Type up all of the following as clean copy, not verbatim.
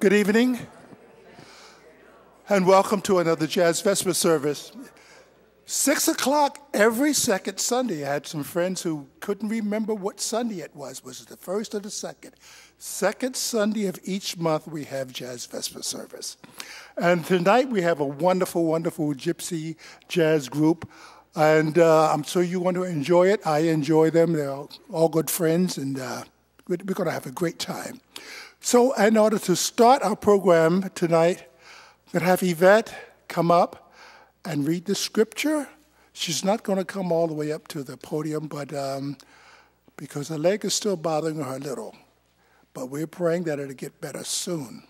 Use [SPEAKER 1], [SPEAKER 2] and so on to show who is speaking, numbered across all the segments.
[SPEAKER 1] Good evening, and welcome to another Jazz Vespers service. 6 o'clock every second Sunday. I had some friends who couldn't remember what Sunday it was. Was it the first or the second? Second Sunday of each month, we have Jazz Vespers service. And tonight, we have a wonderful, wonderful gypsy jazz group. And I'm sure you want to enjoy it. I enjoy them. They're all good friends, and we're going to have a great time. So in order to start our program tonight, I'm going to have Yvette come up and read the scripture. She's not going to come all the way up to the podium, but because her leg is still bothering her a little. But we're praying that it'll get better soon.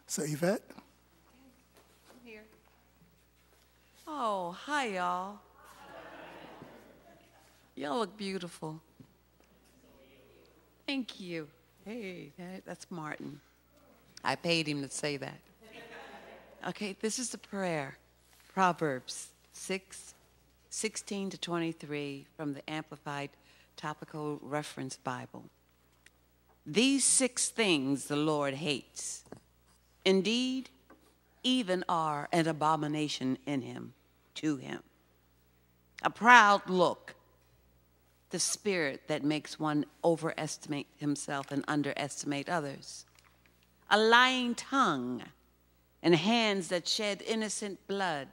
[SPEAKER 1] So Yvette?
[SPEAKER 2] I'm here. Oh, hi, y'all. Y'all look beautiful. Thank you. Hey, that's Martin. I paid him to say that. Okay, this is the prayer. Proverbs 6:16-23 from the Amplified Topical Reference Bible. These 6 things the Lord hates. Indeed, even are an abomination to him. A proud look, the spirit that makes one overestimate himself and underestimate others. A lying tongue and hands that shed innocent blood.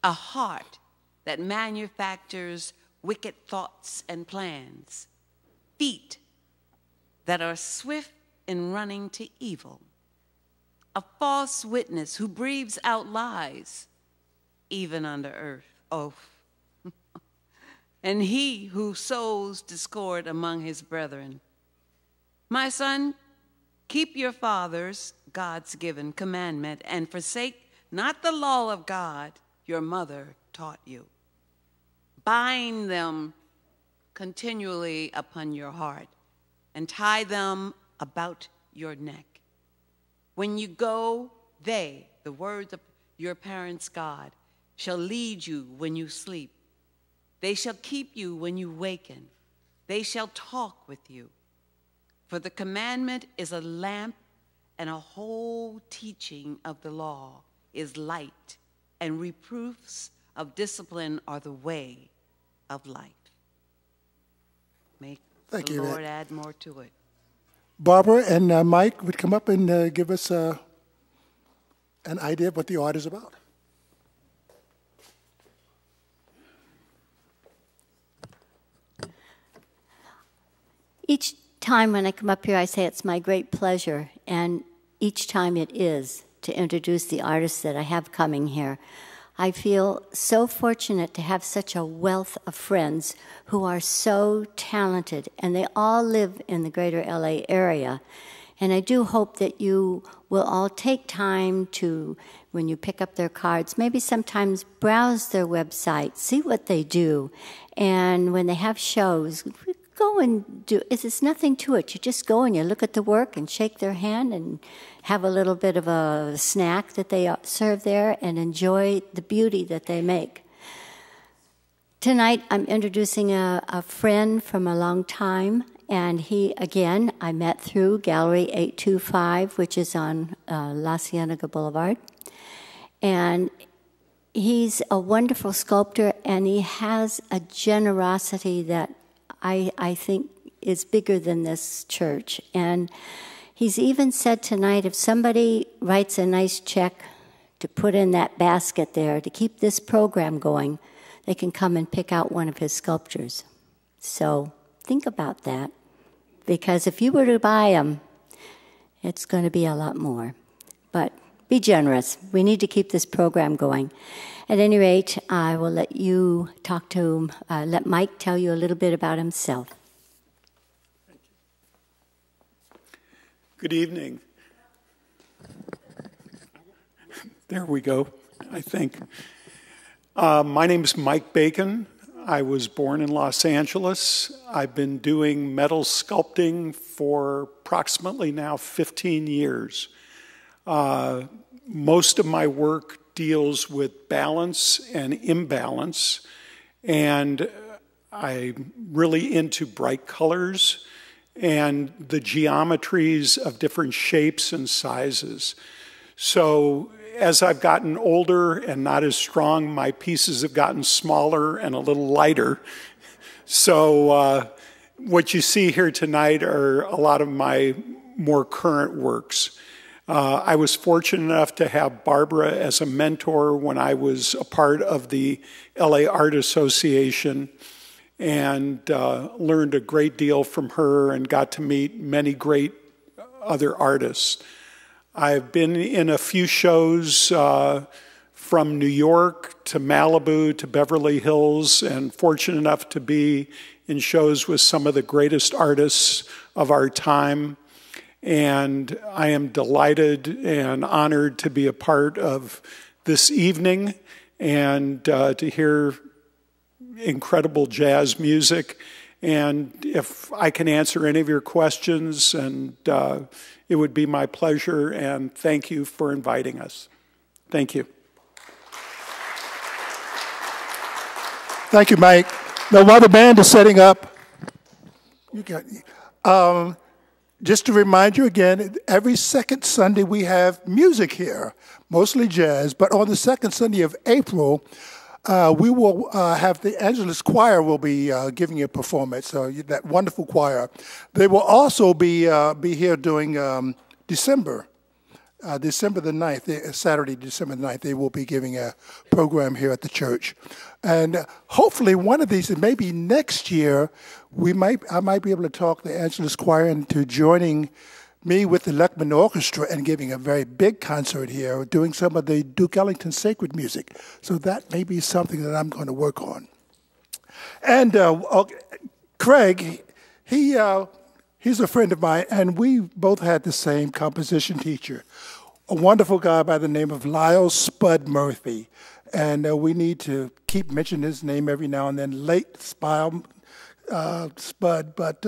[SPEAKER 2] A heart that manufactures wicked thoughts and plans. Feet that are swift in running to evil. A false witness who breathes out lies, even under oath. And he who sows discord among his brethren. My son, keep your father's, God's given commandment, and forsake not the law of God your mother taught you. Bind them continually upon your heart, and tie them about your neck. When you go, they, the words of your parents' God, shall lead you when you sleep. They shall keep you when you waken. They shall talk with you. For the commandment is a lamp, and a whole teaching of the law is light, and reproofs of discipline are the way of life. May the Lord add more to it.
[SPEAKER 1] Barbara and Mike would come up and give us an idea of what the art is about.
[SPEAKER 3] Each time when I come up here, I say it's my great pleasure, and each time it is, to introduce the artists that I have coming here. I feel so fortunate to have such a wealth of friends who are so talented, and they all live in the greater LA area. And I do hope that you will all take time to, when you pick up their cards, maybe sometimes browse their website, see what they do. And when they have shows, go and do, there's nothing to it. You just go and you look at the work and shake their hand and have a little bit of a snack that they serve there and enjoy the beauty that they make. Tonight, I'm introducing a friend from a long time, and he, again, I met through Gallery 825, which is on La Cienega Boulevard. And he's a wonderful sculptor, and he has a generosity that I think is bigger than this church. And he's even said tonight, if somebody writes a nice check to put in that basket there to keep this program going, they can come and pick out one of his sculptures. So think about that, because if you were to buy them, it's going to be a lot more. But be generous. We need to keep this program going. At any rate, I will let you talk to, let Mike tell you a little bit about himself.
[SPEAKER 4] Good evening. There we go, I think. My name is Mike Bacon. I was born in Los Angeles. I've been doing metal sculpting for approximately now 15 years. Most of my work deals with balance and imbalance, and I'm really into bright colors and the geometries of different shapes and sizes. So as I've gotten older and not as strong, my pieces have gotten smaller and a little lighter. So what you see here tonight are a lot of my more current works. I was fortunate enough to have Barbara as a mentor when I was a part of the LA Art Association, and learned a great deal from her and got to meet many great other artists. I've been in a few shows from New York to Malibu to Beverly Hills, and fortunate enough to be in shows with some of the greatest artists of our time. And I am delighted and honored to be a part of this evening and to hear incredible jazz music. And if I can answer any of your questions, and it would be my pleasure, and thank you for inviting us. Thank you.
[SPEAKER 1] Thank you, Mike. Now, while the band is setting up, just to remind you again, every second Sunday we have music here, mostly jazz, but on the second Sunday of April, we will have the Angelus Choir will be giving a performance, that wonderful choir. They will also be here during December the 9th, Saturday, December the 9th. They will be giving a program here at the church. And hopefully one of these, and maybe next year, I might be able to talk the Angelus Choir into joining me with the Leckman Orchestra and giving a very big concert here, doing some of the Duke Ellington sacred music. So that may be something that I'm going to work on. And Craig, he's a friend of mine, and we both had the same composition teacher, a wonderful guy by the name of Lyle Spud Murphy. And we need to keep mentioning his name every now and then, late Spud, but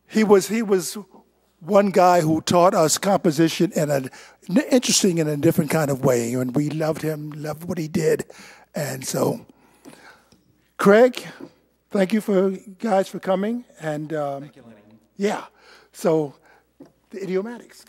[SPEAKER 1] he was one guy who taught us composition in an interesting and a different kind of way, and we loved him, loved what he did. And so, Craig, thank you guys for coming. And thank you, Lenny. Yeah, so the Idiomatiques.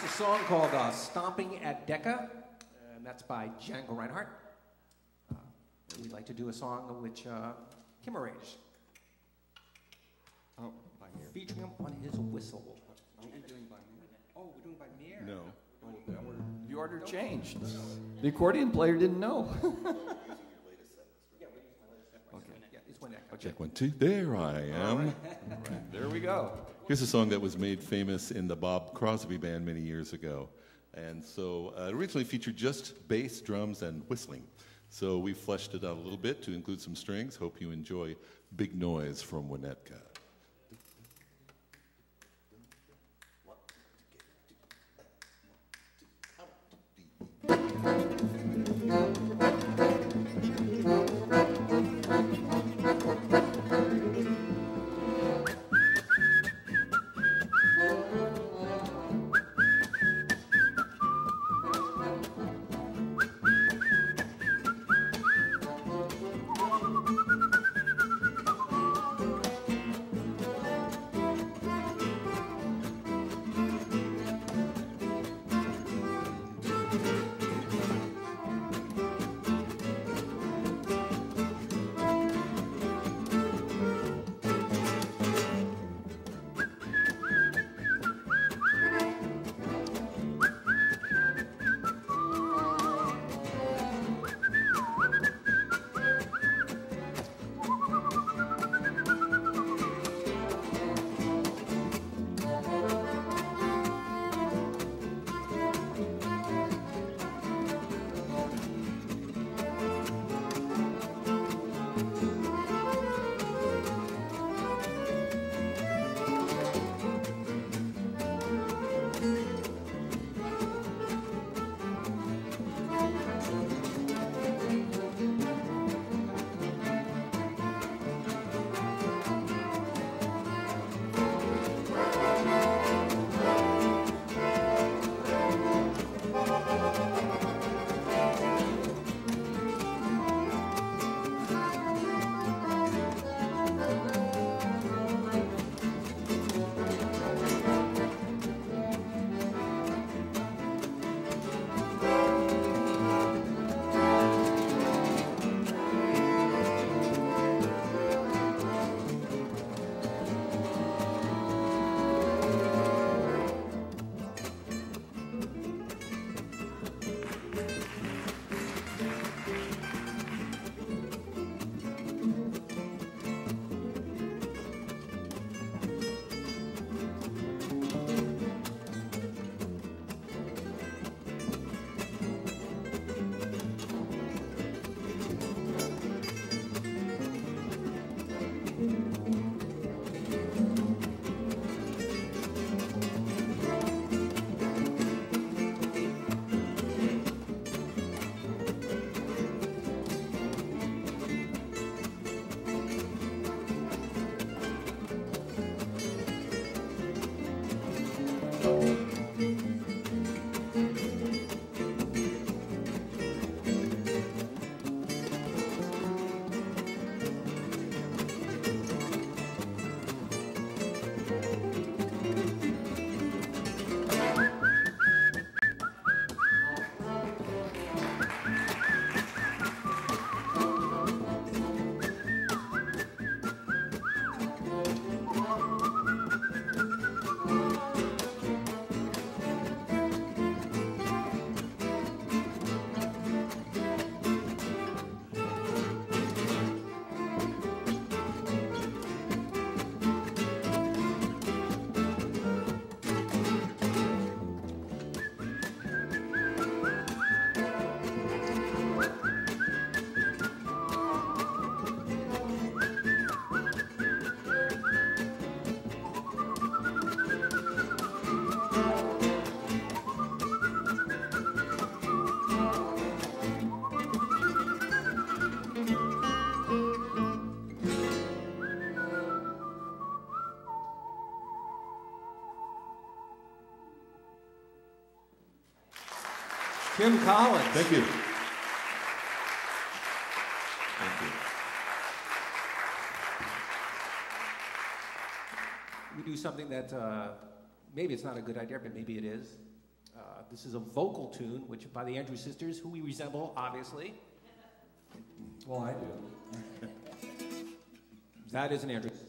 [SPEAKER 5] That's a song called Stomping at Decca, and that's by Django Reinhardt. We'd like to do a song which Kim arranged.
[SPEAKER 6] Oh, by Mir.
[SPEAKER 5] Featuring him on his whistle.
[SPEAKER 6] Are we doing by Mir?
[SPEAKER 5] Oh, we're doing by Mir.
[SPEAKER 6] No.
[SPEAKER 7] The order changed. The accordion player didn't know.
[SPEAKER 6] Check 1, 2. There I am.
[SPEAKER 7] Right, there we go.
[SPEAKER 6] Here's a song that was made famous in the Bob Crosby Band many years ago. And so it originally featured just bass, drums, and whistling. So we fleshed it out a little bit to include some strings. Hope you enjoy Big Noise from Winnetka.
[SPEAKER 5] Kim Collins.
[SPEAKER 6] Thank you.
[SPEAKER 5] We do something that maybe it's not a good idea, but maybe it is. This is a vocal tune, which by the Andrews Sisters, who we resemble, obviously.
[SPEAKER 7] Well, I do.
[SPEAKER 5] That is an Andrews.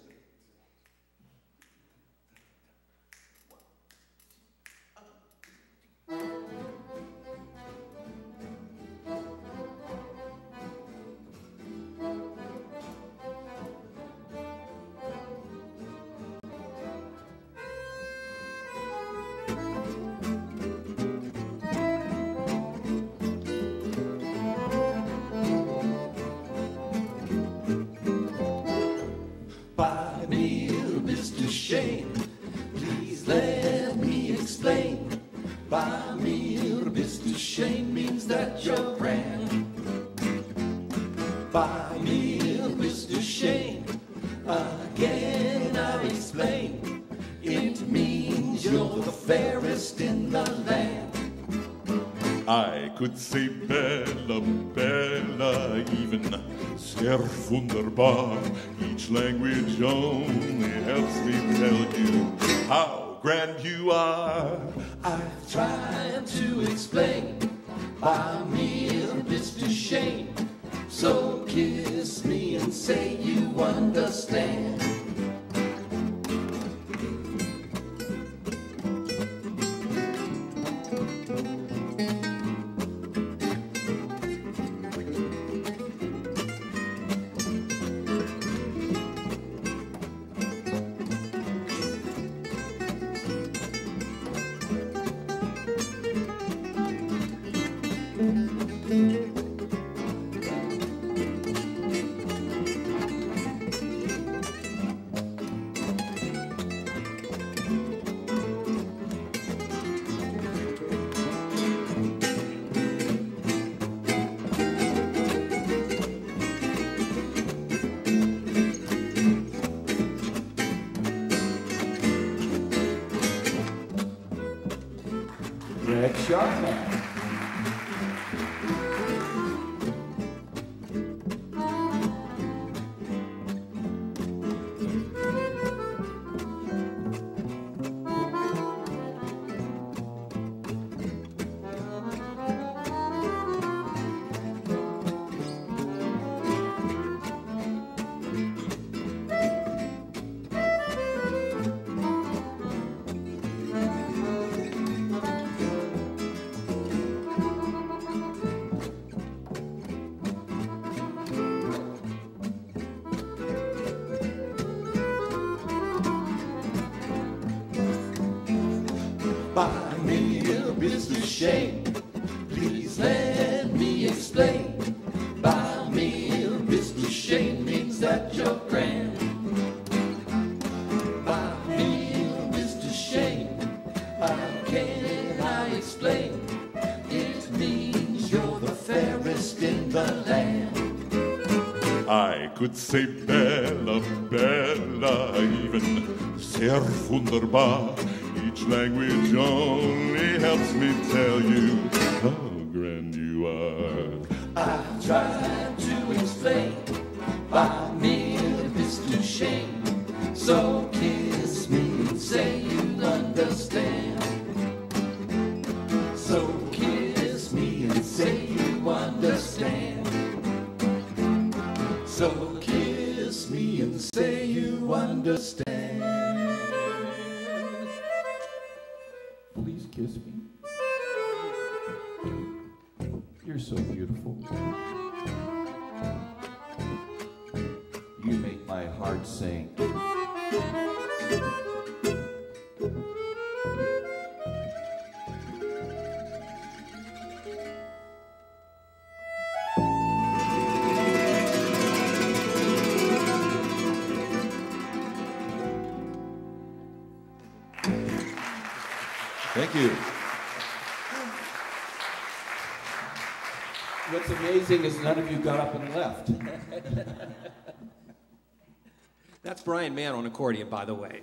[SPEAKER 6] Could say Bella, Bella, even sehr wunderbar. Each language only helps me tell you how grand you are.
[SPEAKER 8] I've tried to explain, by mir bist du schön. So kiss me and say you understand. By mir bist du schön, please let me explain. By mir bist du schön means that you're grand. By mir bist du schön, how can I explain? It means you're the fairest in the land.
[SPEAKER 6] I could say Bella, Bella, even sehr wunderbar. Each language only helps me tell you how grand you are.
[SPEAKER 8] I've tried to explain, by mir bist du schön. So kiss me and say you understand. So kiss me and say you understand. So kiss me and say you understand.
[SPEAKER 7] Please kiss me. You're so beautiful. You make my heart sing.
[SPEAKER 6] Thank you.
[SPEAKER 7] What's amazing is none of you got up and left.
[SPEAKER 5] That's Brian Mann on accordion, by the way.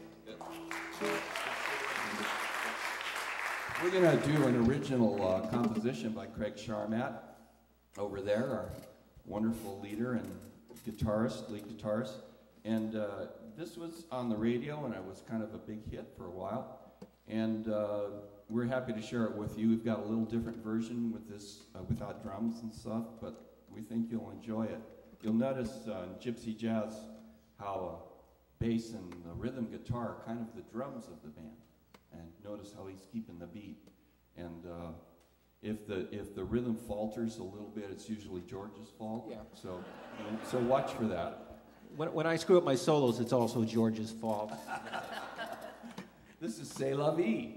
[SPEAKER 7] We're going to do an original composition by Craig Charmat over there, our wonderful leader and guitarist, lead guitarist. And this was on the radio, and it was kind of a big hit for a while. And we're happy to share it with you. We've got a little different version with this without drums and stuff, but we think you'll enjoy it. You'll notice in gypsy jazz how bass and the rhythm guitar are kind of the drums of the band. And notice how he's keeping the beat. And if the rhythm falters a little bit, it's usually George's fault.
[SPEAKER 5] Yeah.
[SPEAKER 7] So watch for that.
[SPEAKER 5] When I screw up my solos, it's also George's fault.
[SPEAKER 7] This is C'est La Vie.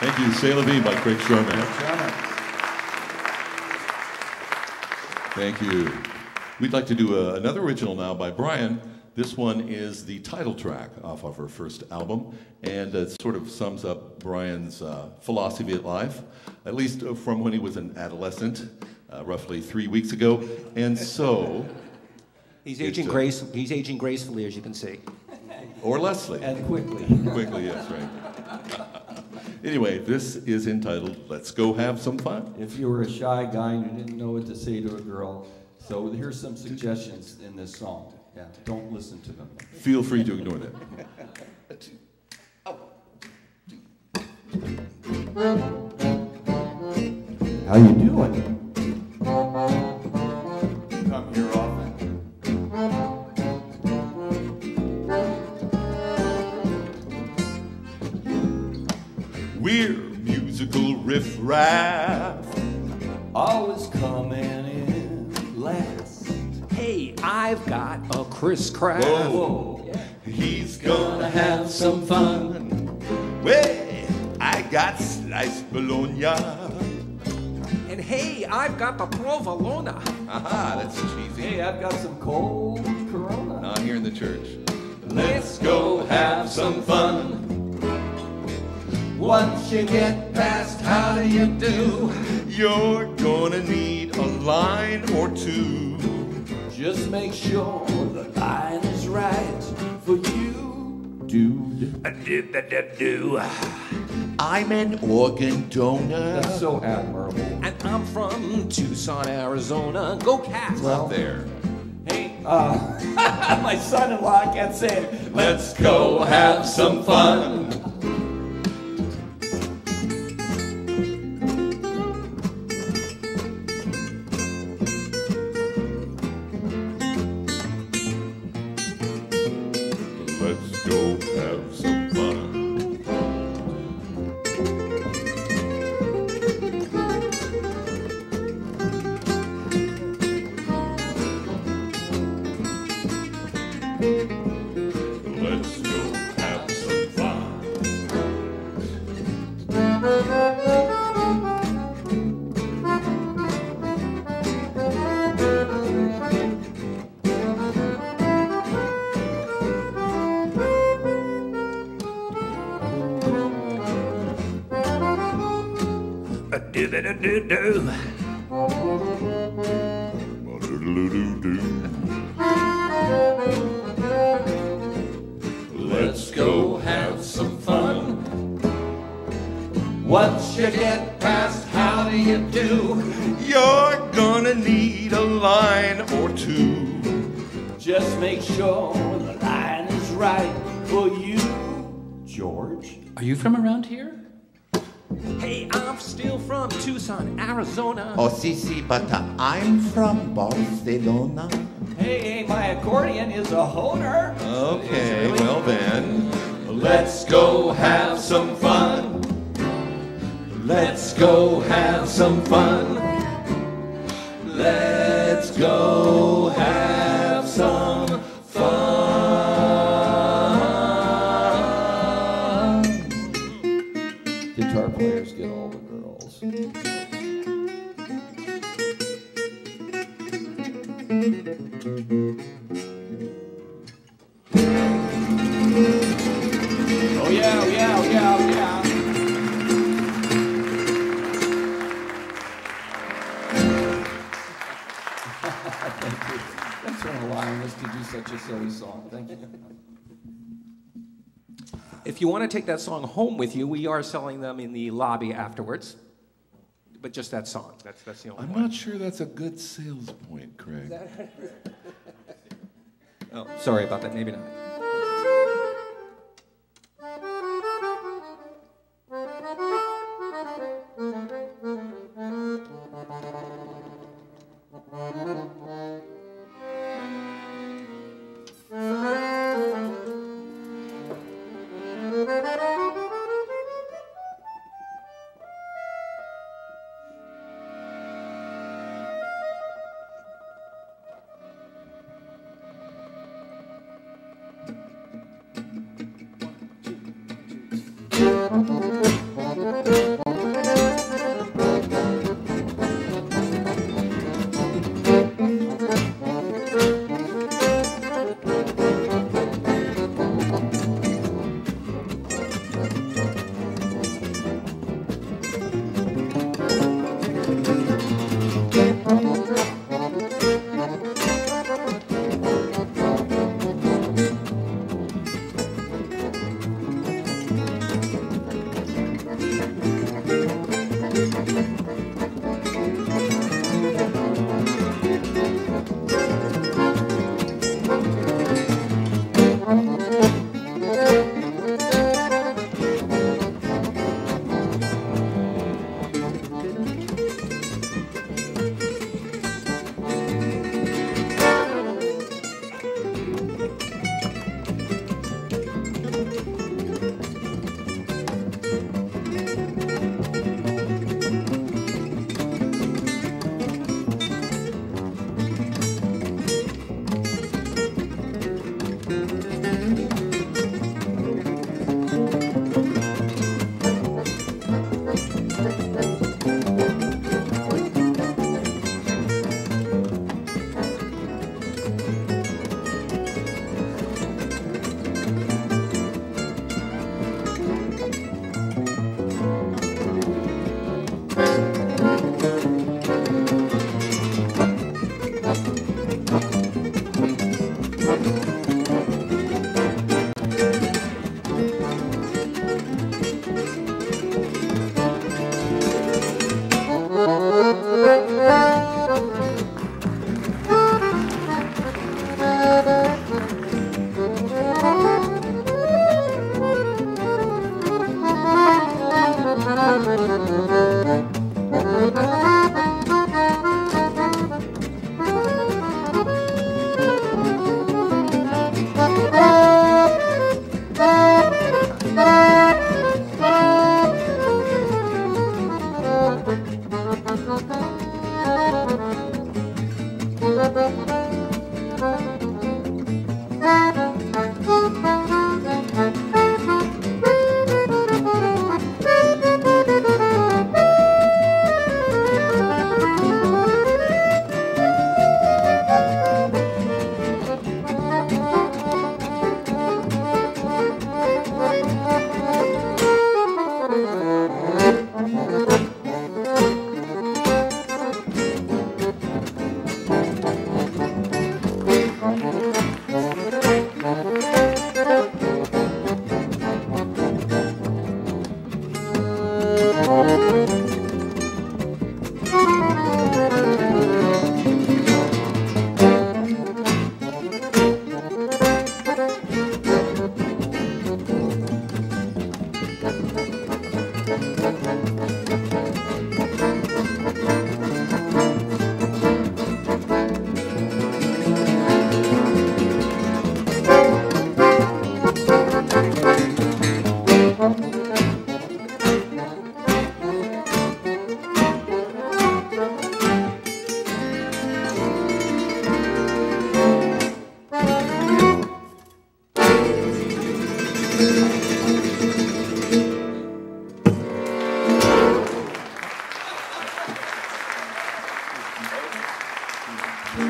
[SPEAKER 6] Thank you, C'est la Vie by Craig Sharman. Thank you. We'd like to do another original now by Brian. This one is the title track off of her first album, and it sort of sums up Brian's philosophy of life, at least from when he was an adolescent, roughly 3 weeks ago. And so...
[SPEAKER 5] He's aging gracefully, as you can see.
[SPEAKER 6] Or Leslie.
[SPEAKER 5] And quickly.
[SPEAKER 6] Quickly, yes, right. Anyway, this is entitled, Let's Go Have Some Fun.
[SPEAKER 7] If you were a shy guy and you didn't know what to say to a girl, so here's some suggestions in this song. Yeah, don't listen to them.
[SPEAKER 6] Feel free to ignore them.
[SPEAKER 7] How you doing? Come here often.
[SPEAKER 6] We're musical riff-raff,
[SPEAKER 7] Always coming in last.
[SPEAKER 5] Hey, I've got a Chris Craft.
[SPEAKER 6] Whoa, he's gonna have some fun. Well, I got sliced bologna.
[SPEAKER 5] And hey, I've got the provolone.
[SPEAKER 6] Aha, that's cheesy.
[SPEAKER 7] Hey, I've got some cold Corona.
[SPEAKER 6] Not here in the church. Let's go have some fun.
[SPEAKER 8] Once you get past how do you do,
[SPEAKER 6] You're gonna need a line or two.
[SPEAKER 7] Just make sure the line is right for you, dude.
[SPEAKER 8] I'm an organ donor.
[SPEAKER 7] That's so admirable.
[SPEAKER 5] And I'm from Tucson, Arizona. Go Cats.
[SPEAKER 6] Out there.
[SPEAKER 7] Hey, my son-in-law, I can't say it.
[SPEAKER 8] Let's go have some fun.
[SPEAKER 6] Let's go have some fun. Let's go have some fun.
[SPEAKER 8] Let's go have some fun. Once you get past how do you do,
[SPEAKER 6] You're gonna need a line or two.
[SPEAKER 7] Just make sure the line is right for you, George.
[SPEAKER 5] Are you from around here? Hey, I'm still from Tucson, Arizona.
[SPEAKER 8] oh sí, but I'm from Barcelona.
[SPEAKER 7] Hey, my accordion is a honer.
[SPEAKER 6] Okay, well then.
[SPEAKER 8] Let's go have some fun. Let's go have some fun. Let's go have some fun.
[SPEAKER 7] Guitar players get all the girls. Oh yeah, oh yeah, oh yeah, oh yeah. Thank you. Thanks for allowing us to do such a silly song. Thank you.
[SPEAKER 5] If you want to take that song home with you, we are selling them in the lobby afterwards. But just that song. That's the only
[SPEAKER 6] I'm
[SPEAKER 5] one.
[SPEAKER 6] not sure that's a good sales point, Craig.
[SPEAKER 5] Oh, sorry about that. Maybe not.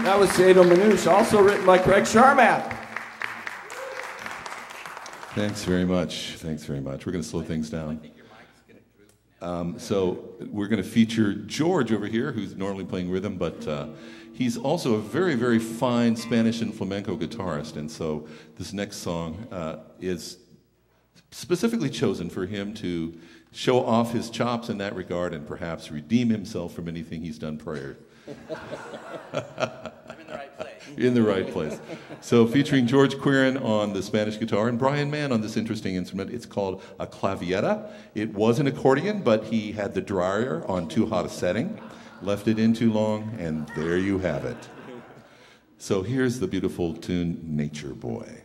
[SPEAKER 7] That was Sado Manouche, also written by Craig Sharmat.
[SPEAKER 6] Thanks very much. Thanks very much. We're going to slow things down. So we're going to feature George over here, who's normally playing rhythm, but he's also a very, very fine Spanish and flamenco guitarist. And so this next song is specifically chosen for him to show off his chops in that regard and perhaps redeem himself from anything he's done prior.
[SPEAKER 9] I'm in the right place.
[SPEAKER 6] In the right place. So featuring George Quirin on the Spanish guitar and Brian Mann on this interesting instrument. It's called a clavieta. It was an accordion, but he had the dryer on too hot a setting, left it in too long, and there you have it. So here's the beautiful tune, Nature Boy.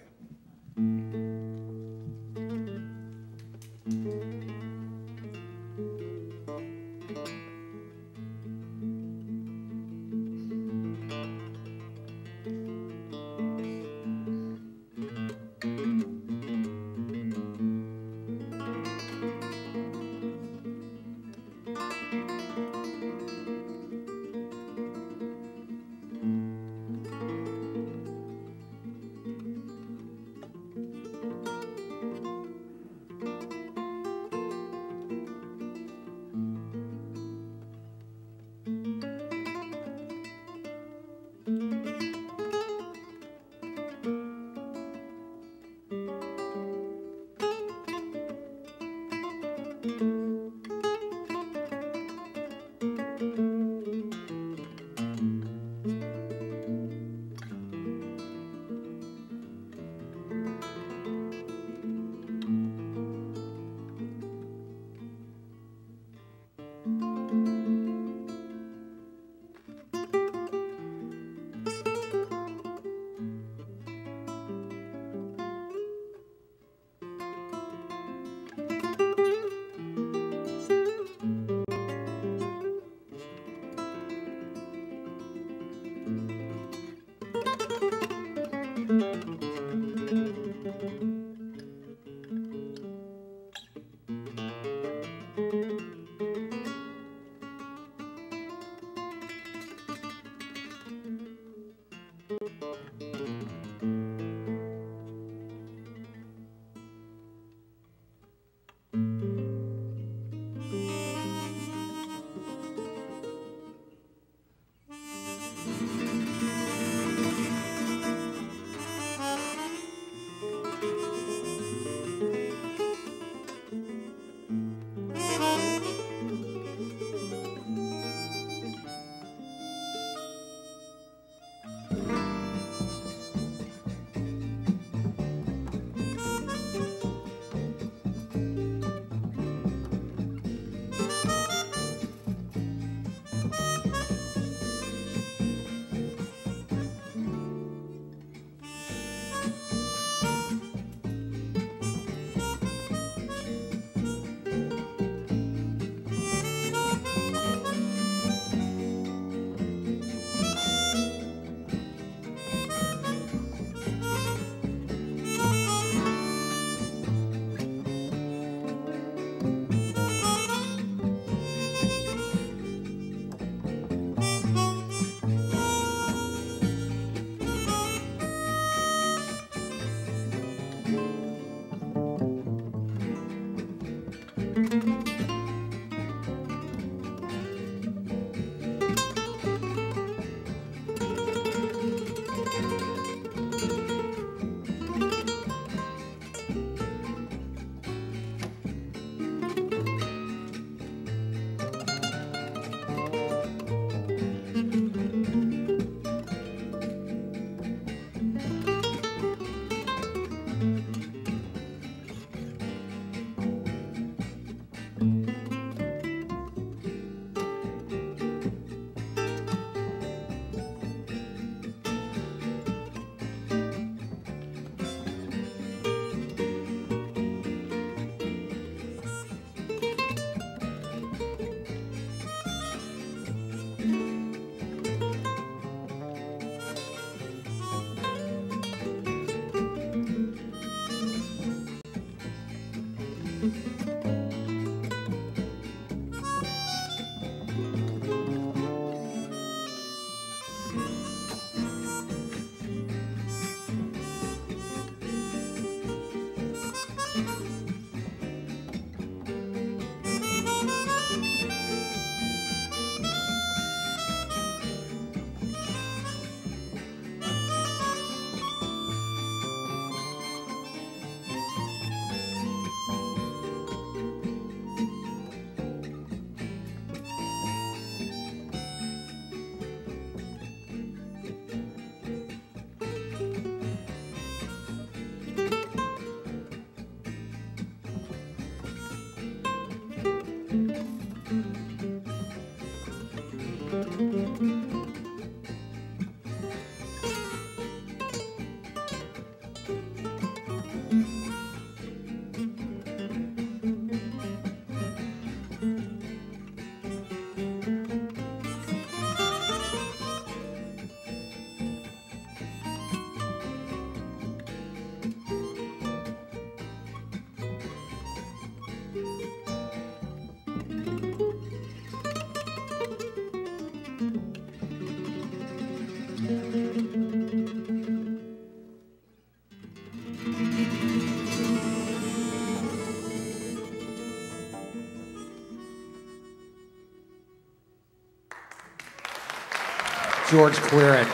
[SPEAKER 5] George Quirin.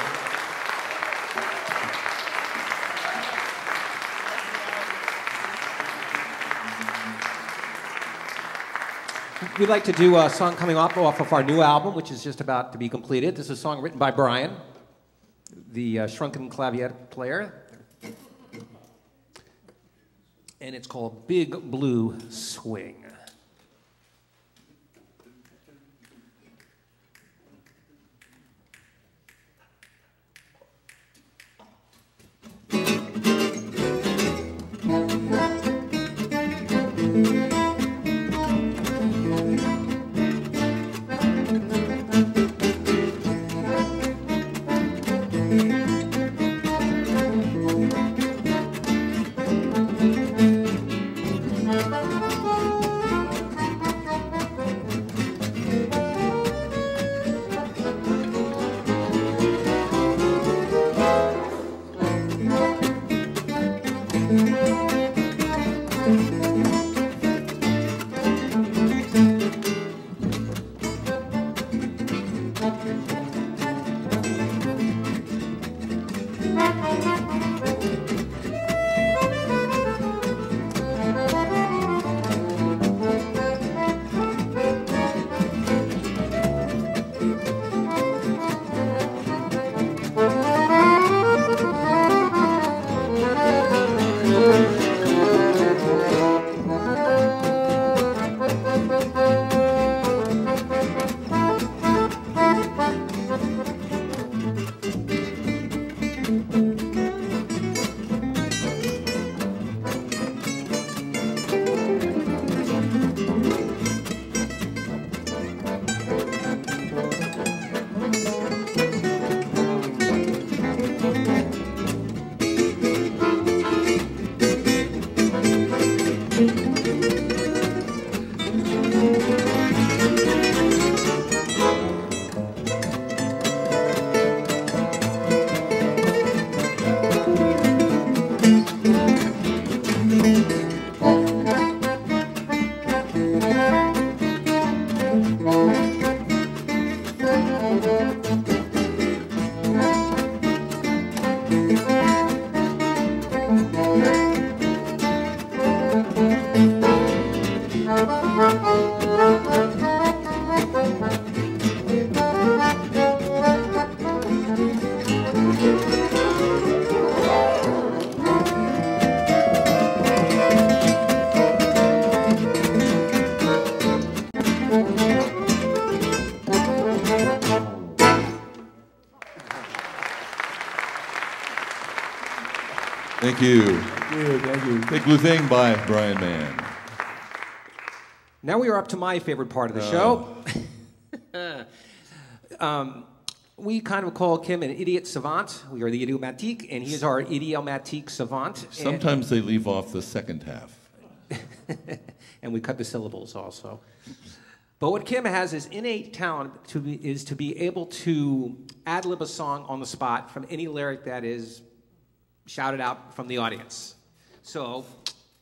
[SPEAKER 5] We'd like to do a song coming off of our new album, which is just about to be completed. This is a song written by Brian, the shrunken clavier player. And it's called Big Blue Swing.
[SPEAKER 6] Thank you.
[SPEAKER 7] Thank you.
[SPEAKER 6] Big Blue Thing by Brian Mann.
[SPEAKER 5] Now we are up to my favorite part of the show. We kind of call Kim an idiot savant. We are the Idiomatiques, and he is our idiomatique savant.
[SPEAKER 6] Sometimes they leave off the second half.
[SPEAKER 5] And we cut the syllables also. But what Kim has is innate talent to be able to ad-lib a song on the spot from any lyric that is shouted out from the audience. So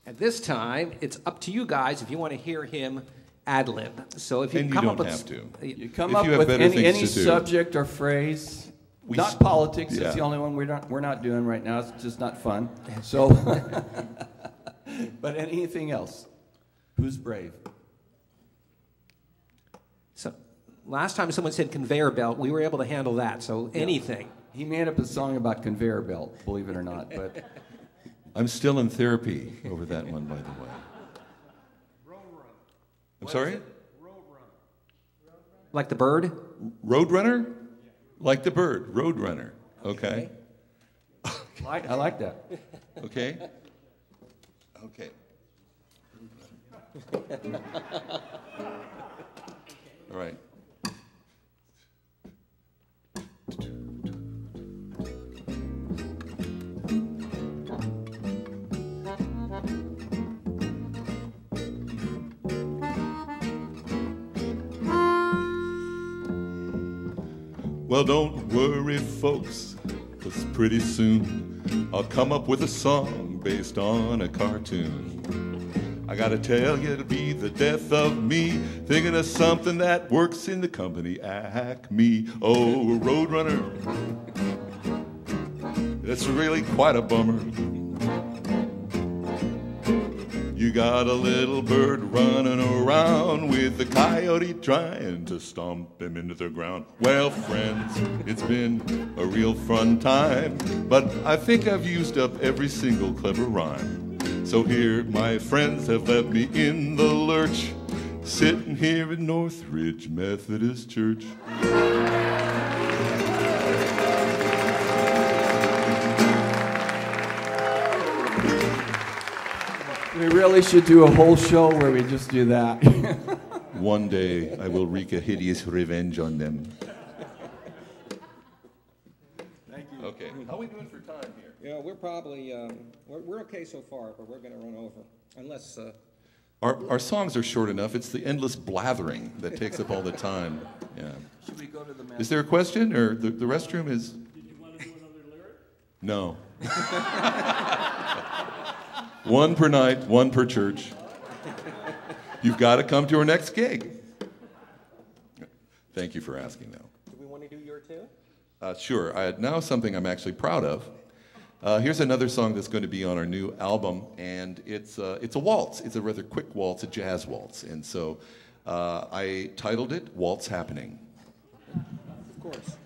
[SPEAKER 5] at this time, it's up to you guys if you want to hear him ad-lib. So if you come up with...
[SPEAKER 6] have to.
[SPEAKER 7] You come up with any subject or phrase, not politics, it's the only one we're not doing right now. It's just not fun. So, but anything else. Who's brave?
[SPEAKER 5] So last time someone said conveyor belt, we were able to handle that. So anything.
[SPEAKER 7] He made up a song about conveyor belt, believe it or not. But
[SPEAKER 6] I'm still in therapy over that one, by the way. I'm sorry?
[SPEAKER 5] Like the bird?
[SPEAKER 6] Roadrunner? Like the bird. Roadrunner. Okay.
[SPEAKER 7] I like that.
[SPEAKER 6] Okay. Okay. All right. Well, don't worry, folks, 'cause pretty soon I'll come up with a song based on a cartoon. I gotta tell you, it'll be the death of me thinking of something that works in the company Acme. Oh, Roadrunner, that's really quite a bummer. You got a little bird running around with a coyote trying to stomp him into the ground. Well, friends, it's been a real fun time, but I think I've used up every single clever rhyme. So here, my friends have left me in the lurch, sitting here at Northridge Methodist Church.
[SPEAKER 7] We really should do a whole show where we just do that.
[SPEAKER 6] One day, I will wreak a hideous revenge on them.
[SPEAKER 7] Thank you.
[SPEAKER 6] Okay, how are we doing for time here?
[SPEAKER 5] Yeah, we're probably, we're okay so far, but we're going to run over. Unless...
[SPEAKER 6] Our songs are short enough. It's the endless blathering that takes up all the time. Yeah.
[SPEAKER 7] Should we go to the
[SPEAKER 6] Is there a question, or the restroom is... Did you want to do another lyric? No. One per night, one per church. You've got to come to our next gig. Thank you for asking, though.
[SPEAKER 5] Do we want to do your tune?
[SPEAKER 6] Sure. Now something I'm actually proud of. Here's another song that's going to be on our new album, and it's a waltz. It's a rather quick waltz, a jazz waltz. And so I titled it Waltz Happening.
[SPEAKER 5] Of course.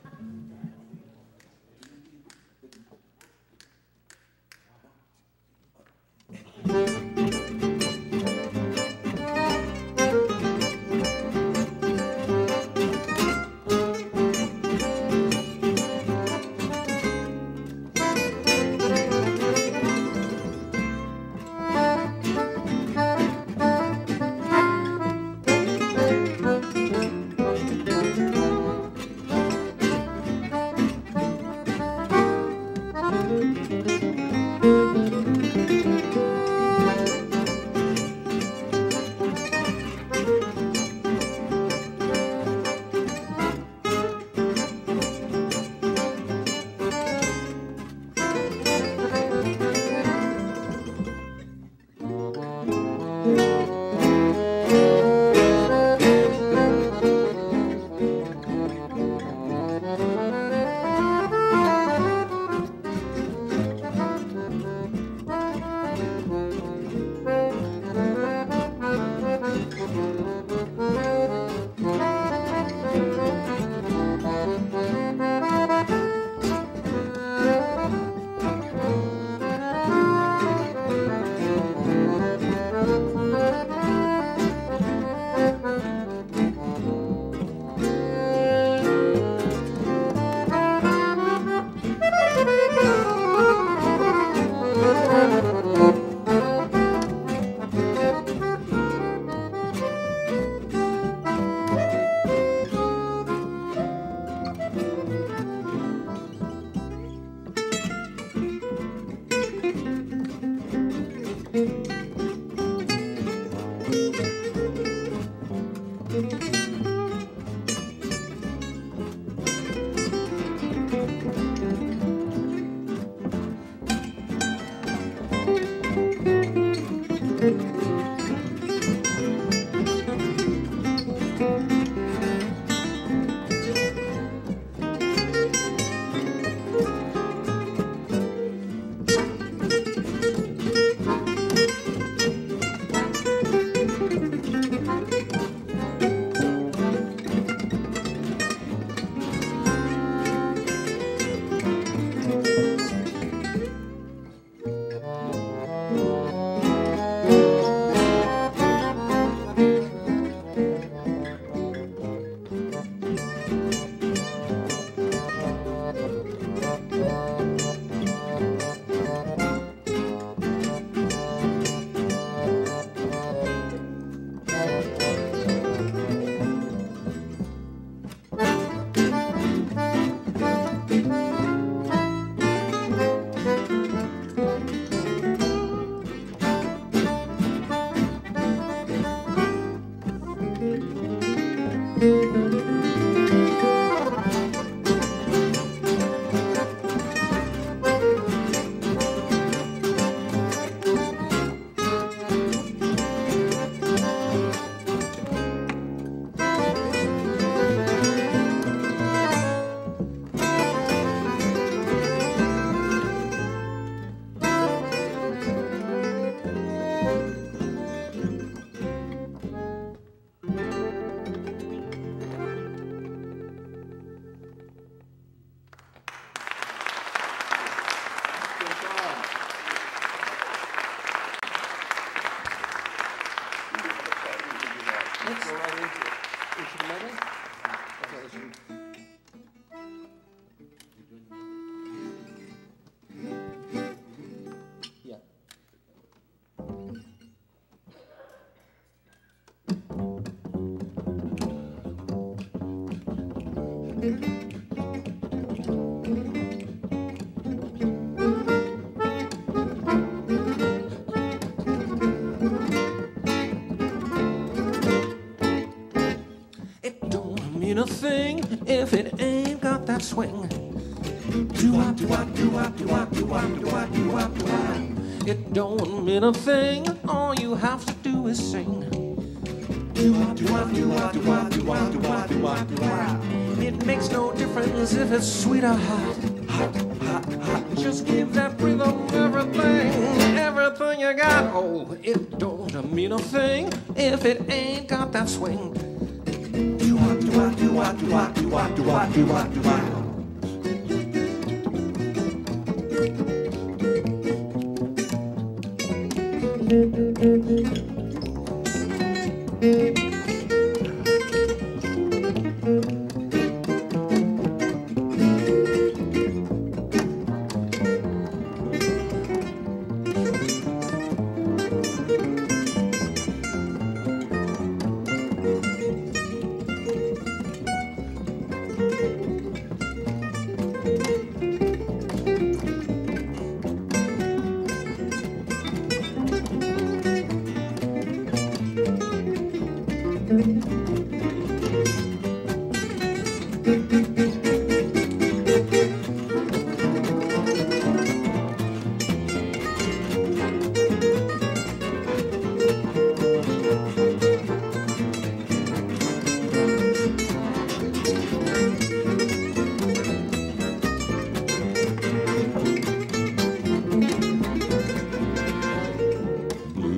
[SPEAKER 5] Let's go right into the medley. Okay, listen. Yeah. It don't mean a thing if it ain't got that swing. Do-wop, do-wop, do-wop, do-wop, do-wop, do-wop, do-wop, do-wop. It don't mean a thing, all you have to do is sing. Do-wop, do-wop, do-wop, do-wop, do-wop, do-wop, do-wop, do-wop. It makes no difference if it's sweet or hot. Hot, hot, hot. Just give that rhythm everything you got. Oh, it don't mean a thing if it ain't got that swing. Do-wop, do-wop, do-wop, do-wop, do-wop, do-wop, do-wop, do-wop.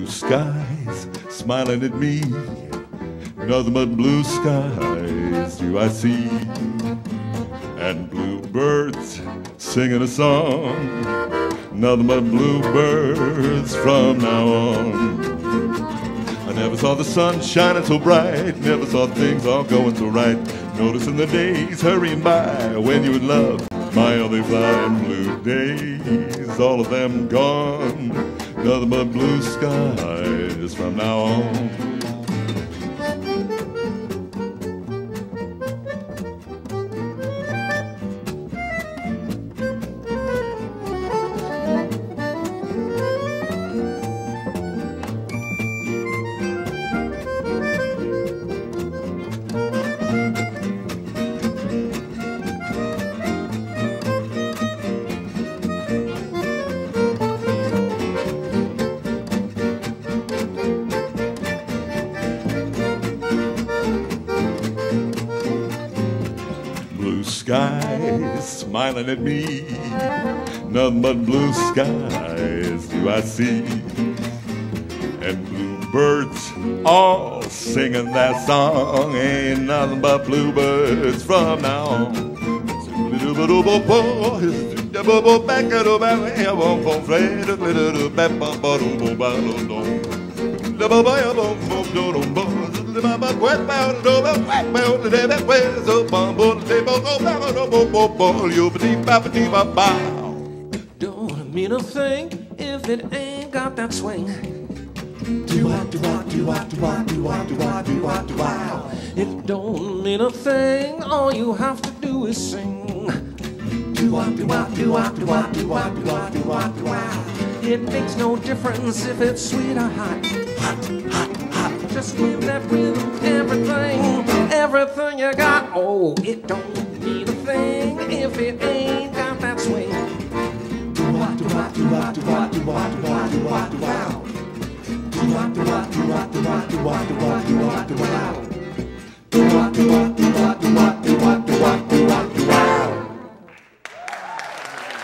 [SPEAKER 6] Skies smiling at me, nothing but blue skies do I see, and bluebirds singing a song, nothing but bluebirds from now on. I never saw the sun shining so bright, never saw things all going so right, noticing the days hurrying by when you would love my only flying blue days, all of them gone, nothing but blue skies from now on. Skies smiling at me, nothing but blue skies do I see, and bluebirds all singing that song, ain't nothing but bluebirds from now on. Don't mean a thing if it ain't got that swing. It don't mean a thing, all you have to do is sing. It makes no difference if it's sweet or hot. Just give that rhythm everything you got. Oh, it don't mean a thing if it ain't got that swing.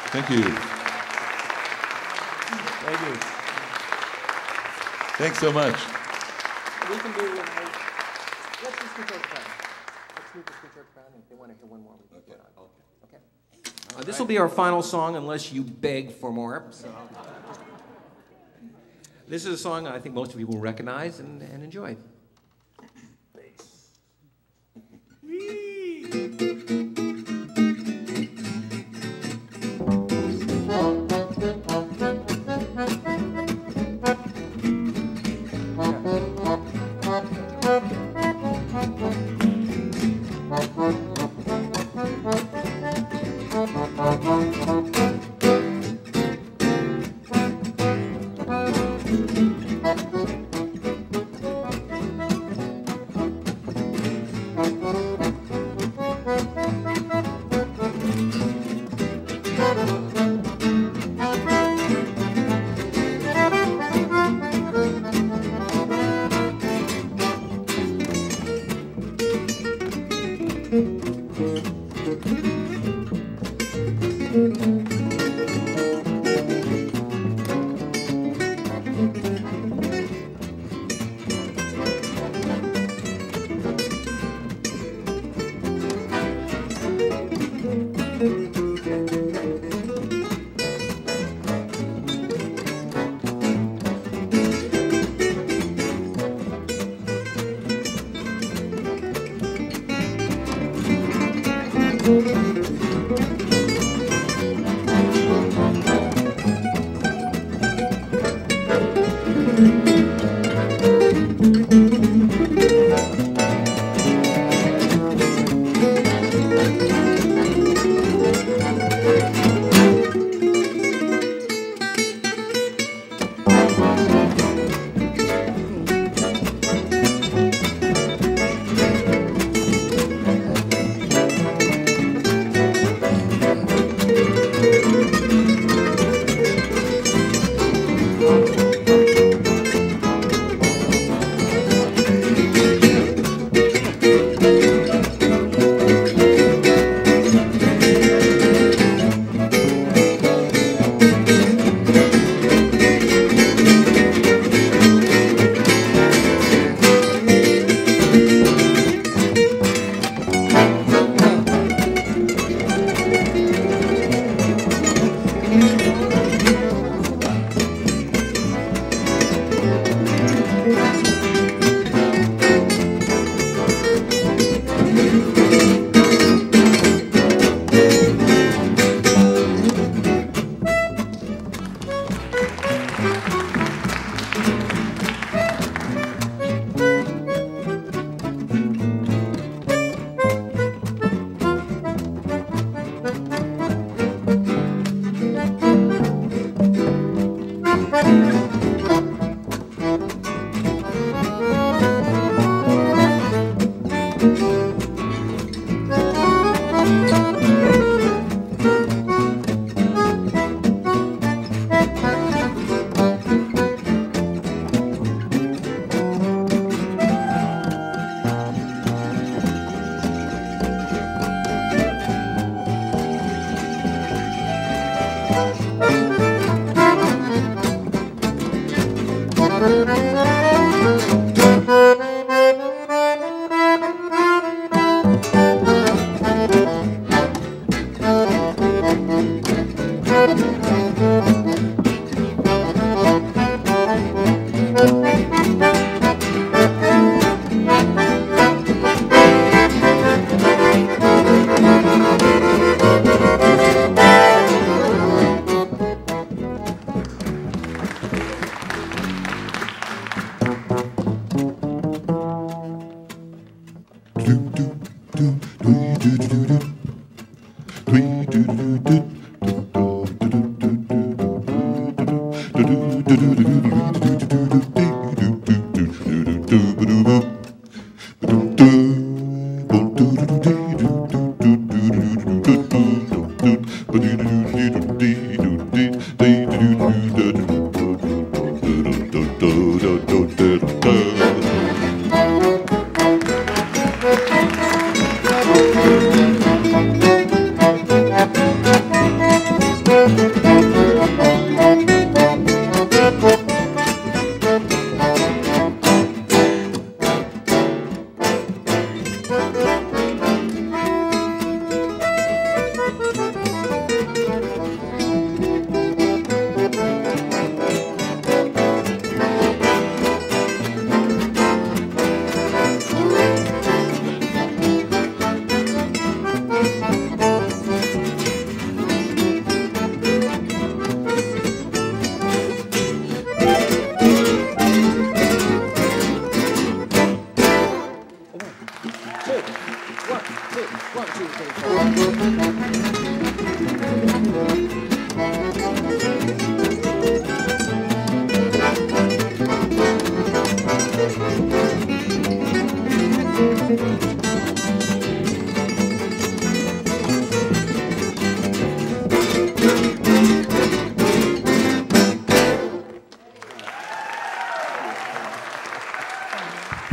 [SPEAKER 6] Thank you.
[SPEAKER 5] Thank you.
[SPEAKER 6] Thanks so much.
[SPEAKER 5] We can do. Let's just move the crowd. Let's move the church crowd, and if they want to hear one more, we can put on. Okay. This will be our final song, unless you beg for more. So. This is a song I think most of you will recognize and enjoy.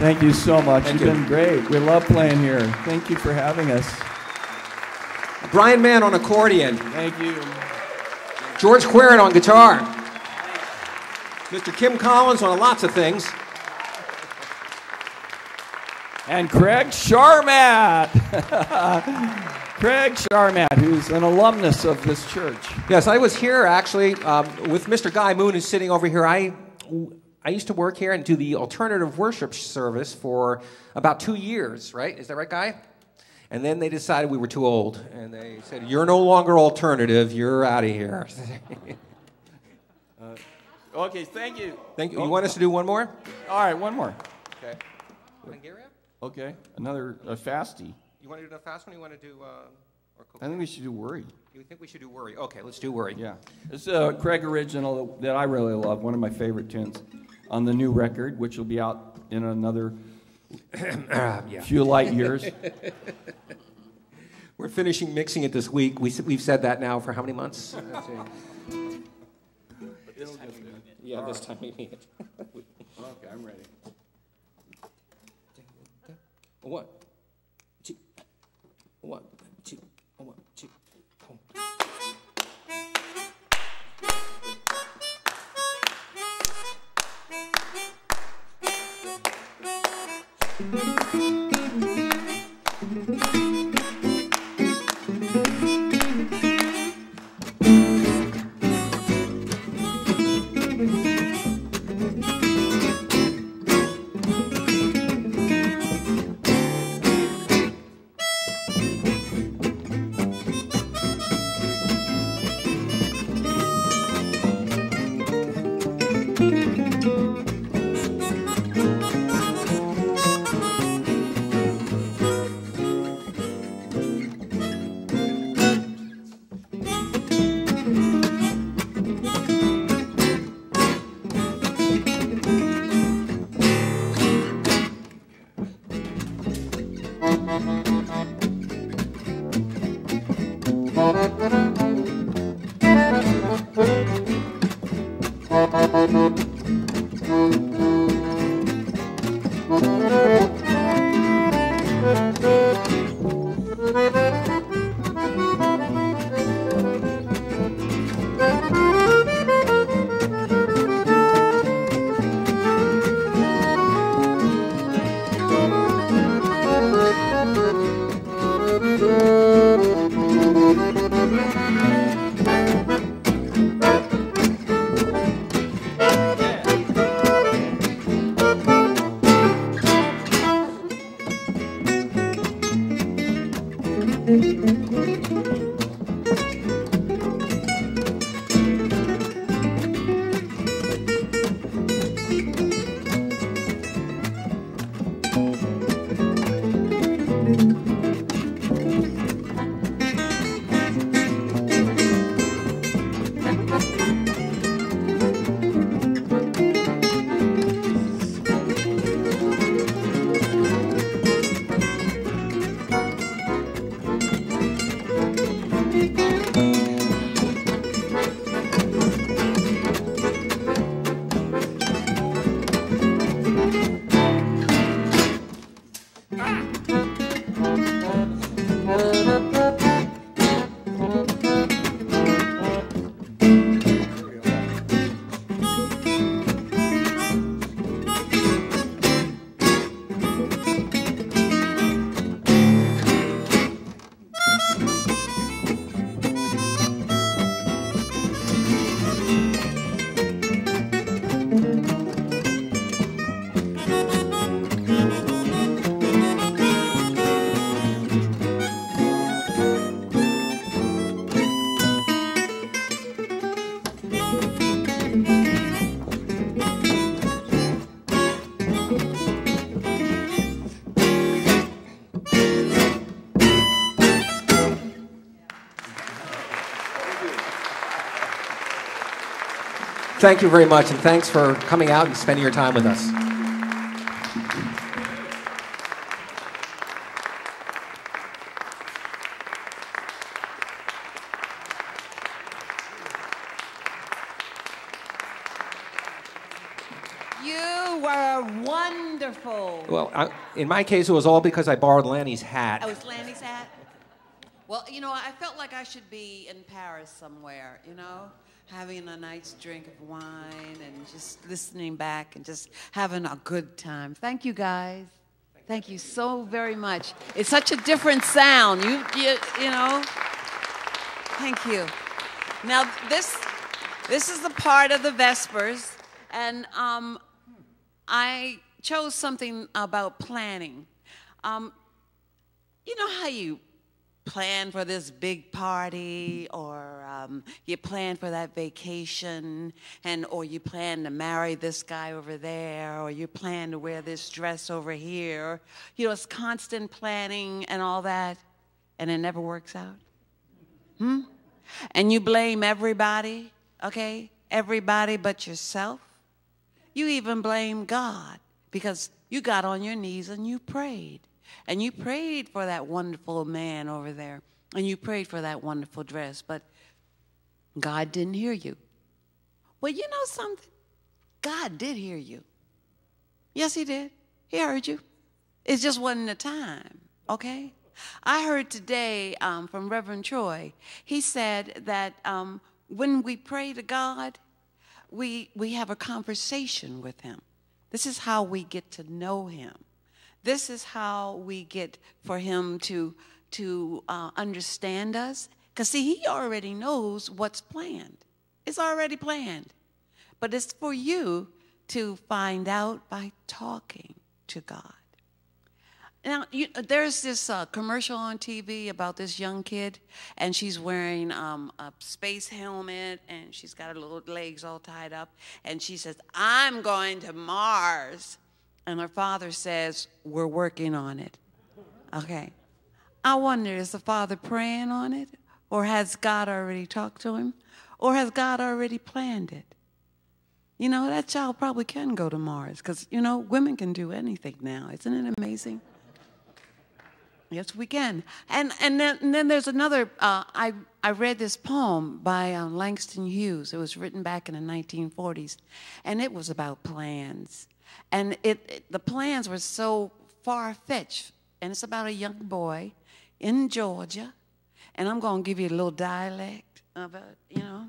[SPEAKER 7] Thank you so much.
[SPEAKER 5] Thank
[SPEAKER 7] You've
[SPEAKER 5] you.
[SPEAKER 7] been great. We love playing here. Thank you for having us.
[SPEAKER 5] Brian Mann on accordion.
[SPEAKER 7] Thank you.
[SPEAKER 5] George Querrett on guitar. Mr. Kim Collins on lots of things.
[SPEAKER 7] And Craig Sharmat. Craig Sharmat, who's an alumnus of this church.
[SPEAKER 5] Yes, I was here actually with Mr. Guy Moon, who's sitting over here. I used to work here and do the alternative worship service for about 2 years, right? Is that right, Guy? And then they decided we were too old. And they said, you're no longer alternative. You're out of here.
[SPEAKER 7] Okay, thank you.
[SPEAKER 5] Thank you. You want us to do one more?
[SPEAKER 7] All right, one more.
[SPEAKER 5] Okay. You want to get it?
[SPEAKER 7] Okay, another fasty.
[SPEAKER 5] You want to do the fast one? Or you want to do... or
[SPEAKER 7] I think we should do Worry.
[SPEAKER 5] You think we should do Worry? Okay, let's do Worry.
[SPEAKER 7] Yeah. It's a Craig original that I really love, one of my favorite tunes on the new record, which will be out in another few light years.
[SPEAKER 5] We're finishing mixing it this week. We've said that now for how many months? Yeah, this time we mean it.
[SPEAKER 7] Okay, I'm ready.
[SPEAKER 5] 1, 2, 1, 2, 1, 2. Thank you very much, and thanks for coming out and spending your time with us.
[SPEAKER 2] You were wonderful.
[SPEAKER 5] Well, in my case, it was all because I borrowed Lanny's hat.
[SPEAKER 2] Oh, was Lanny's hat? Well, you know, I felt like I should be in Paris somewhere, you know, having a nice drink of wine and just listening back and just having a good time. Thank you, guys. Thank you so very much. It's such a different sound. You know. Thank you. Now, this is the part of the Vespers, and I chose something about planning. You know how you plan for this big party, or you plan for that vacation, or you plan to marry this guy over there, or you plan to wear this dress over here. You know, it's constant planning and all that, and it never works out. And you blame everybody, okay? Everybody but yourself. You even blame God because you got on your knees and you prayed. And you prayed for that wonderful man over there. And you prayed for that wonderful dress. But God didn't hear you. Well, you know something? God did hear you. Yes, he did. He heard you. It just wasn't the time, okay? I heard today from Reverend Choi. He said that when we pray to God, we have a conversation with him. This is how we get to know him. This is how we get for him to understand us. Because, see, he already knows what's planned. It's already planned. But it's for you to find out by talking to God. Now, there's this commercial on TV about this young kid, and she's wearing a space helmet, and she's got her little legs all tied up, and she says, "I'm going to Mars." And her father says, "We're working on it." Okay. I wonder, is the father praying on it? Or has God already talked to him? Or has God already planned it? You know, that child probably can go to Mars because, you know, women can do anything now. Isn't it amazing? Yes, we can. And then there's another, I read this poem by Langston Hughes. It was written back in the 1940s, and it was about plans. And the plans were so far-fetched, and it's about a young boy in Georgia, and I'm going to give you a little dialect of it, you know,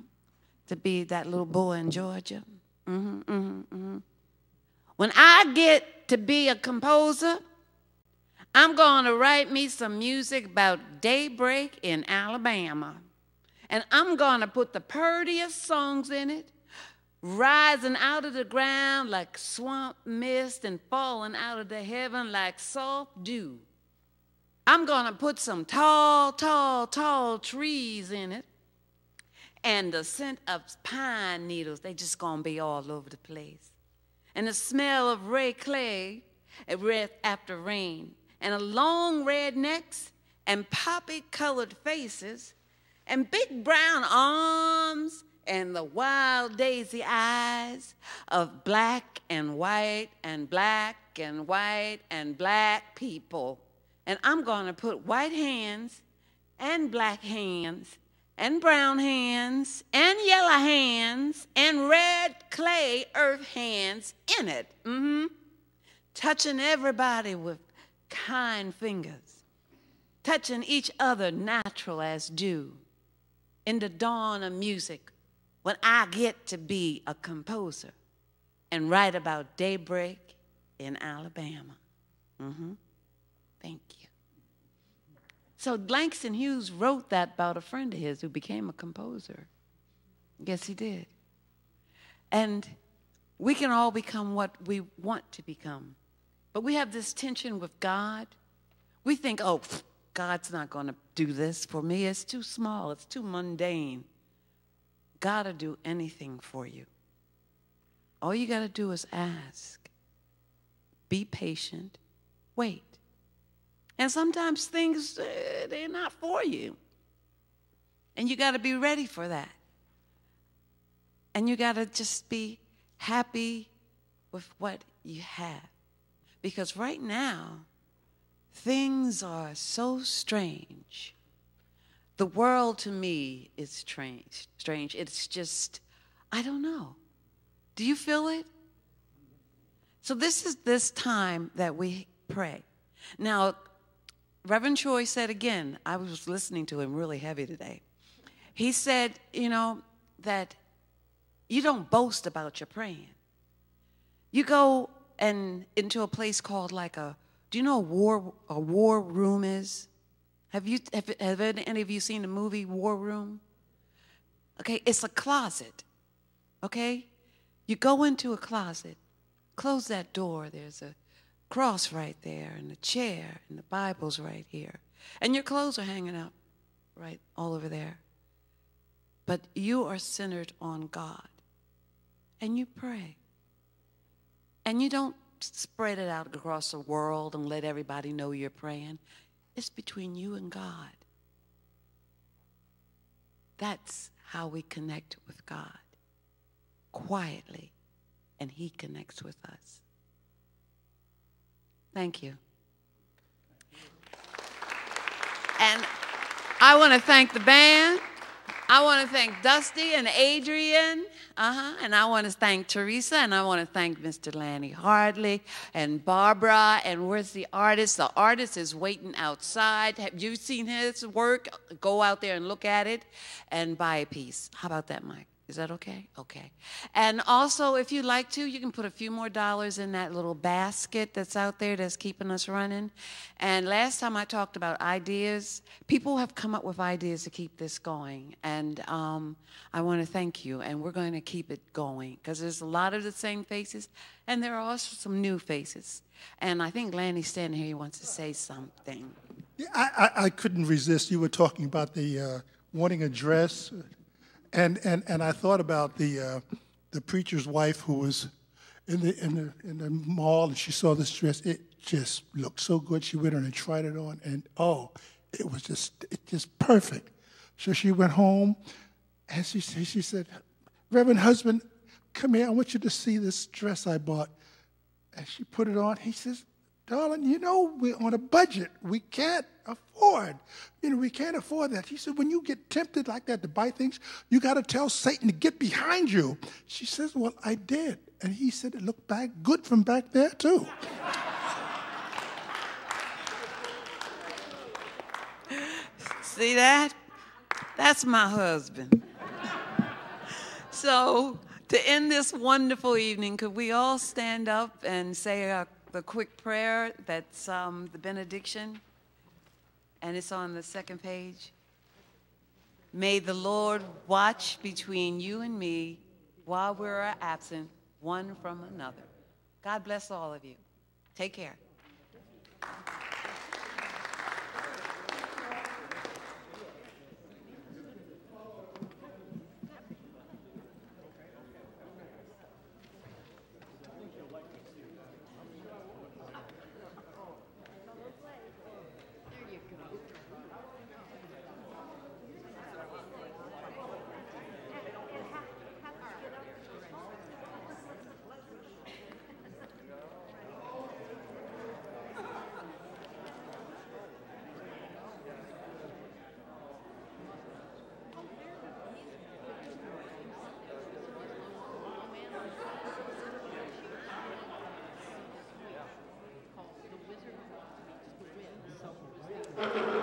[SPEAKER 2] to be that little boy in Georgia. When I get to be a composer, I'm going to write me some music about daybreak in Alabama. And I'm going to put the prettiest songs in it, rising out of the ground like swamp mist and falling out of the heaven like soft dew. I'm going to put some tall, tall, tall trees in it. And the scent of pine needles, they just going to be all over the place. And the smell of red clay after rain. And long red necks and poppy-colored faces and big brown arms and the wild daisy eyes of black and white and black and white and black people. And I'm going to put white hands and black hands and brown hands and yellow hands and red clay earth hands in it. Touching everybody with kind fingers, touching each other natural as dew. In the dawn of music, when I get to be a composer and write about daybreak in Alabama. Thank you. So Langston Hughes wrote that about a friend of his who became a composer. Yes, he did. And we can all become what we want to become. But we have this tension with God. We think, oh, God's not going to do this for me. It's too small. It's too mundane. God will do anything for you. All you got to do is ask. Be patient. Wait. And sometimes things, they're not for you. And you got to be ready for that. And you got to just be happy with what you have. Because right now, things are so strange. The world to me is strange. It's just, I don't know. Do you feel it? So this is this time that we pray. Now, Reverend Choi said again, I was listening to him really heavy today. He said, you know, that you don't boast about your praying. You go into a place called like do you know a war room is? Have any of you seen the movie War Room? Okay, it's a closet, okay? You go into a closet, close that door, there's a cross right there, and a chair, and the Bible's right here. And your clothes are hanging up right all over there. But you are centered on God, and you pray. And you don't spread it out across the world and let everybody know you're praying. It's between you and God. That's how we connect with God, quietly, and he connects with us. Thank you. And I want to thank the band. I want to thank Dusty and Adrian, and I want to thank Teresa, and I want to thank Mr. Lanny Hardley and Barbara, and where's the artist? The artist is waiting outside. Have you seen his work? Go out there and look at it and buy a piece. How about that, Mike? Is that okay? Okay. And also, if you'd like to, you can put a few more dollars in that little basket that's out there that's keeping us running. And last time I talked about ideas, people have come up with ideas to keep this going. And I want to thank you. And we're going to keep it going because there's a lot of the same faces, and there are also some new faces. And I think Lanny's standing here. He wants to say something.
[SPEAKER 1] Yeah, I couldn't resist. You were talking about the wanting a dress. And I thought about the preacher's wife who was in the mall, and she saw this dress. It just looked so good. She went in and tried it on, and it was just perfect. So she went home, and she said, "Reverend husband, come here. I want you to see this dress I bought." And she put it on. He says, "Darling, you know we're on a budget. We can't afford. We can't afford that." He said, "When you get tempted like that to buy things, you got to tell Satan to get behind you." She says, "Well, I did." And he said, "It looked back good from back there, too."
[SPEAKER 2] See that? That's my husband. So, to end this wonderful evening, could we all stand up and say the quick prayer that's the benediction? And it's on the second page. May the Lord watch between you and me while we're absent one from another. God bless all of you. Take care.
[SPEAKER 10] The wizard meets the wind, so